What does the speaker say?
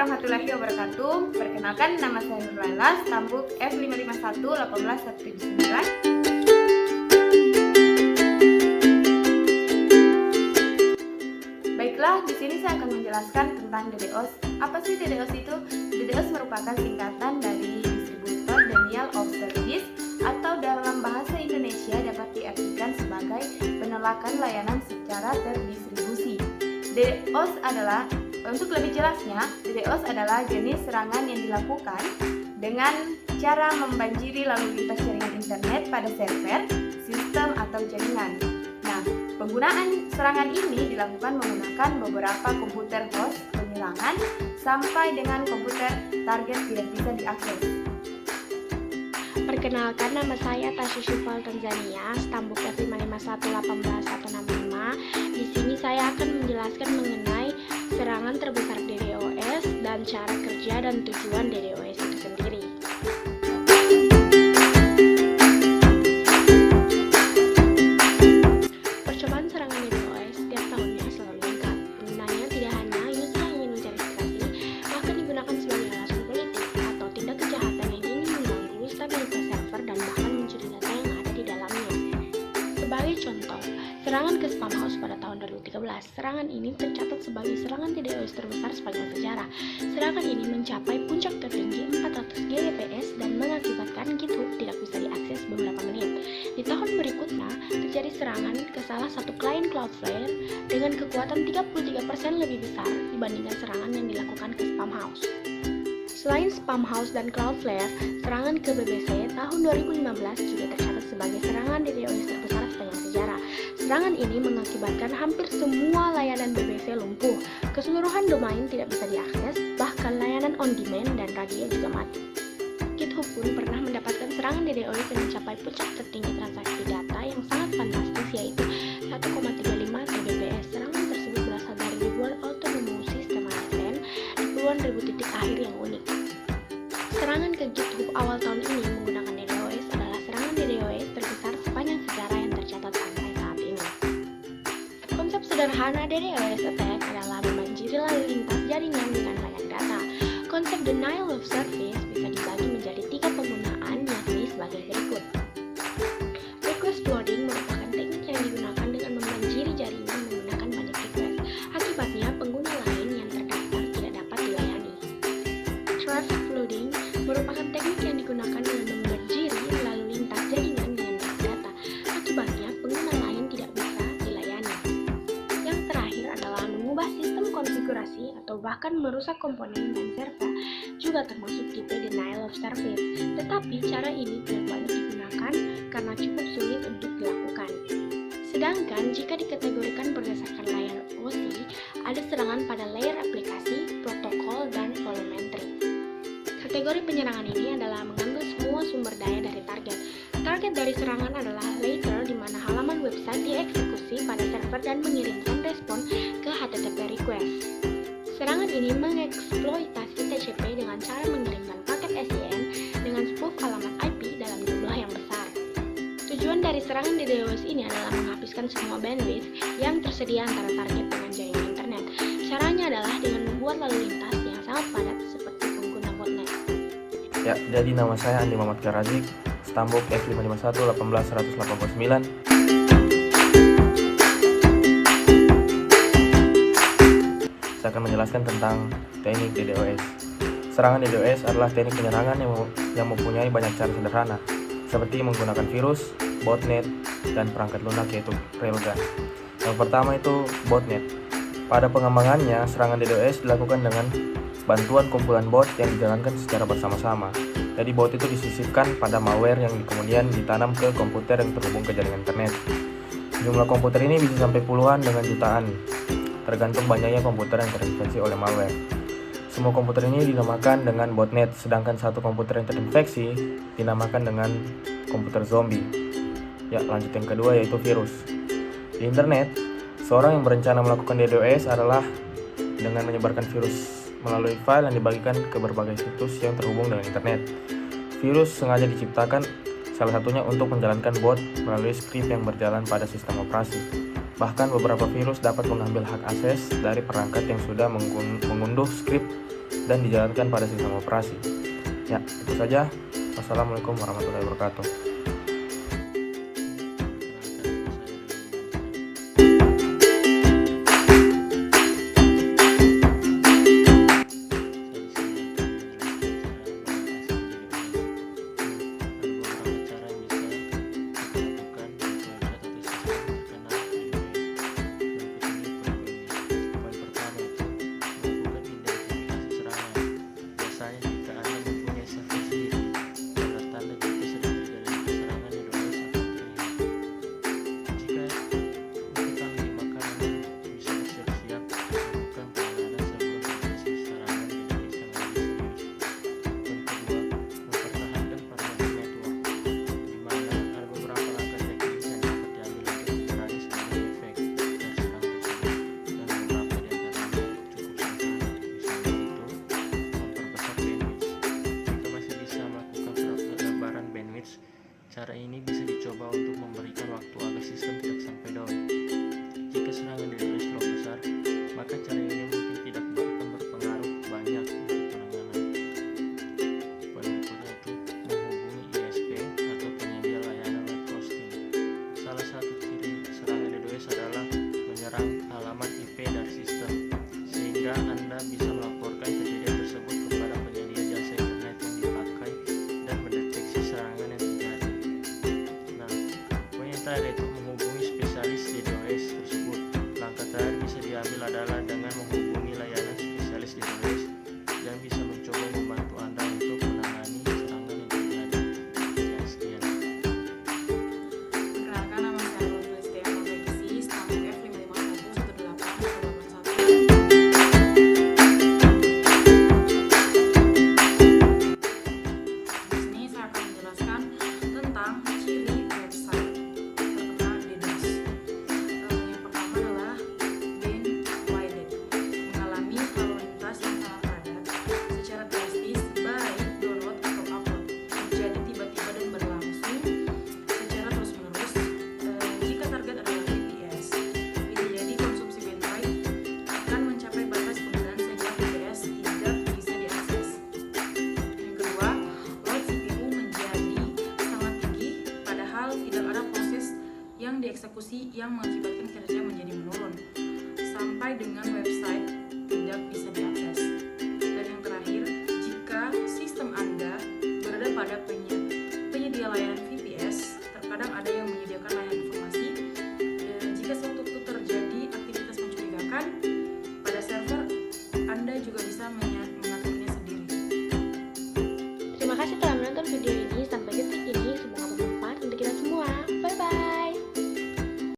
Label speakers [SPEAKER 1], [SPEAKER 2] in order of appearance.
[SPEAKER 1] warahmatullahi wabarakatuh. Perkenalkan, nama saya Nur Laila, stambuk F551-18179. Baiklah, di sini saya akan menjelaskan tentang DDoS. Apa sih DDoS itu? DDoS merupakan singkatan dari Distributor Denial of Service, atau dalam bahasa Indonesia dapat diartikan sebagai penolakan layanan secara terdistribusi. DDoS adalah, untuk lebih jelasnya, DDoS adalah jenis serangan yang dilakukan dengan cara membanjiri lalu lintas jaringan internet pada server, sistem, atau jaringan. Nah, penggunaan serangan ini dilakukan menggunakan beberapa komputer host penyerangan sampai dengan komputer target tidak bisa diakses.
[SPEAKER 2] Perkenalkan, nama saya Tasya Syufal Tanzania, stambuk F551-18165. Di sini saya akan menjelaskan mengenai serangan terbesar DDoS dan cara kerja dan tujuan DDoS itu sendiri. Percobaan serangan DDoS setiap tahunnya selalu meningkat. Penggunanya tidak hanya user yang ingin mencari sensasi, bahkan digunakan sebagai alasan politik atau tindak kejahatan yang ingin mengganggu stabilitas server dan bahkan mencuri data yang ada di dalamnya. Sebagai contoh, serangan ke Spamhaus pada tahun 2013. Serangan ini tercatat sebagai serangan DDoS terbesar sepanjang sejarah. Serangan ini mencapai puncak tertinggi 400 Gbps dan mengakibatkan GitHub tidak bisa diakses beberapa menit. Di tahun berikutnya, terjadi serangan ke salah satu klien Cloudflare dengan kekuatan 33% lebih besar dibandingkan serangan yang dilakukan ke Spamhaus. Selain Spamhaus dan Cloudflare, serangan ke BBC tahun 2015 juga tercatat sebagai serangan DDoS terbesar sepanjang sejarah. Serangan ini mengakibatkan hampir semua layanan BBC lumpuh, keseluruhan domain tidak bisa diakses, bahkan layanan on-demand dan radio juga mati. GitHub pun pernah mendapatkan serangan DDoS yang mencapai puncak tertinggi transaksi data yang sangat fantastis, yaitu 1,35 Gbps. Serangan tersebut berasal dari ribuan autonomous sistem ASN di puluhan ribu titik akhir yang unik. Serangan ke GitHub awal tahun ini menggunakan DDoS adalah serangan DDoS terbesar sepanjang sejarah yang tercatat sampai saat ini. Konsep sederhana DDoS attack adalah membanjiri lalu lintas jaringan dengan banyak data. Konsep denial of service bisa dibagi menjadi 3 penggunaan, yakni sebagai berikut. Request flooding merupakan teknik yang digunakan dengan membanjiri jaringan menggunakan banyak request. Akibatnya, pengguna lain yang terdaftar tidak dapat dilayani. Traffic flooding merupakan teknik yang digunakan dengan membanjiri lalu lintas jaringan dengan banyak data. Akibatnya, pengguna lain tidak bisa dilayani. Yang terakhir adalah mengubah sistem konfigurasi atau bahkan merusak komponen dan server, juga termasuk tipe denial of service. Tetapi cara ini tidak banyak digunakan karena cukup sulit untuk dilakukan. Sedangkan jika dikategorikan berdasarkan layer OC, ada serangan pada layer aplikasi, protokol, dan volumetry. Kategori penyerangan ini adalah mengambil semua sumber daya dari target. Target dari serangan adalah layer di mana halaman website dieksekusi pada server dan mengirimkan respon ke HTTP request. Serangan ini mengeksploitasi TCP dengan cara mengirimkan paket SYN dengan spoof alamat IP dalam jumlah yang besar. Tujuan dari serangan DDoS ini adalah menghabiskan semua bandwidth yang tersedia antara target dengan jaringan internet. Caranya adalah dengan membuat lalu lintas yang sangat padat seperti pengguna botnet.
[SPEAKER 3] Ya, jadi nama saya Andi Muhammad Karazik, stambuk F551-18189. Saya akan menjelaskan tentang teknik DDoS. Serangan DDoS adalah teknik penyerangan yang mempunyai banyak cara sederhana, seperti menggunakan virus, botnet, dan perangkat lunak yaitu railgun. Yang pertama itu botnet. Pada pengembangannya, serangan DDoS dilakukan dengan bantuan kumpulan bot yang dijalankan secara bersama-sama. Jadi bot itu disisipkan pada malware yang kemudian ditanam ke komputer yang terhubung ke jaringan internet. Jumlah komputer ini bisa sampai puluhan dengan jutaan, tergantung banyaknya komputer yang terinfeksi oleh malware. Semua komputer ini dinamakan dengan botnet, sedangkan satu komputer yang terinfeksi dinamakan dengan komputer zombie. Ya, lanjut yang kedua yaitu virus. Di internet, seorang yang berencana melakukan DDoS adalah dengan menyebarkan virus melalui file yang dibagikan ke berbagai situs yang terhubung dengan internet. Virus sengaja diciptakan salah satunya untuk menjalankan bot melalui skrip yang berjalan pada sistem operasi. Bahkan beberapa virus dapat mengambil hak akses dari perangkat yang sudah mengunduh skrip dan dijalankan pada sistem operasi. Ya, itu saja. Wassalamualaikum warahmatullahi wabarakatuh.
[SPEAKER 4] Cara ini bisa dicoba untuk memberikan waktu agar sistem tidak sampai down. Jika serangan DDoS terlalu besar, maka cara ini mungkin tidak akan berpengaruh banyak untuk penanganan. Pada metode itu, menghubungi ISP atau penyedia layanan web hosting. Salah satu ciri serangan DDoS adalah menyerang alamat IP dari sistem, sehingga Anda bisa melaporkan kejadian tersebut kepada penyedia jasa internet yang dipakai dan mendeteksi serangan yang terjadi. Terakhir itu menghubungi spesialis DDoS tersebut. Langkah terakhir bisa diambil adalah dengan menghubungi layanan spesialis DDoS yang bisa mencoba membantu Anda untuk menangani serangan yang terjadi. Ya, sekian.
[SPEAKER 5] Perkenalkan, nama saya Nurul Istia Mabegisi, staf F551181881. Di sini saya akan menjelaskan tentang ciri website terkena DDoS. Yang pertama adalah bandwidth, mengalami lalu lintas yang sangat padat secara drastis, baik download atau upload, terjadi tiba-tiba dan berlangsung secara terus-menerus. Jika target adalah VPS, bisa jadi konsumsi bandwidth akan mencapai batas penggunaan sehingga VPS tidak bisa diakses. Yang kedua, load CPU menjadi sangat tinggi, padahal tidak ada proses yang dieksekusi yang mengakibatkan kinerja menjadi menurun, sampai dengan website tidak bisa diakses. Dan yang terakhir, jika sistem Anda